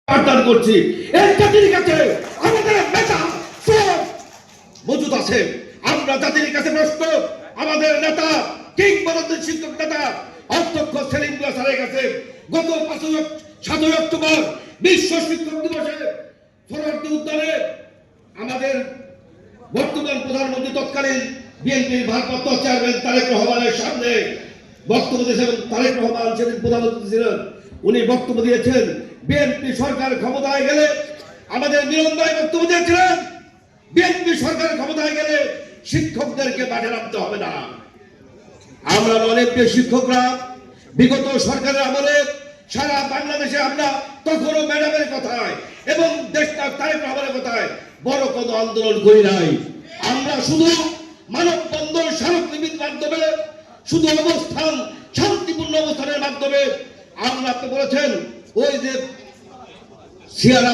আহ্বান করছি এই জাতির কাছে আমাদের নেতা সব মজুদ আছে। আমরা জাতির কাছে প্রস্তুত। আমাদের নেতা কিংবদন্তি শিক্ষক নেতা অধ্যক্ষ সেলিম মিয়া স্যারের কাছে গত 7 অক্টোবর বিশ্ব শিক্ষক দিবসে সোহরাওয়ার্দী উদ্যানে আমাদের বর্তমান প্রধানমন্ত্রী তৎকালীন বিএনপির ভারপ্রাপ্ত চেয়ারম্যান তারেক রহমানের সামনে বক্তব্য দিয়েছেন। তারেক রহমান সেদিন প্রধানমন্ত্রী ছিলেন। উনি বক্তব্য দিয়েছেন বিএনপি সরকার ক্ষমতায় গেলে, আমাদের মিলন ভাই বক্তব্য দিয়েছিলেন বিএনপি সরকার ক্ষমতায় গেলে শিক্ষকদেরকে মাঠে নামতে হবে না। আমরা অনেক শিক্ষকরা বিগত সরকারের আমলে সারা বাংলাদেশে আমরা তখনও ম্যাডামের কথায় এবং দেশটা তারেক রহমানের কথায় বড় কোনো আন্দোলন করি নাই। আমরা শুধু মানববন্ধন স্মারকলিপির মাধ্যমে, শুধু অবস্থান, শান্তিপূর্ণ অবস্থানের মাধ্যমে আমরা, আপনি বলেছেন ওই যে সিয়ারা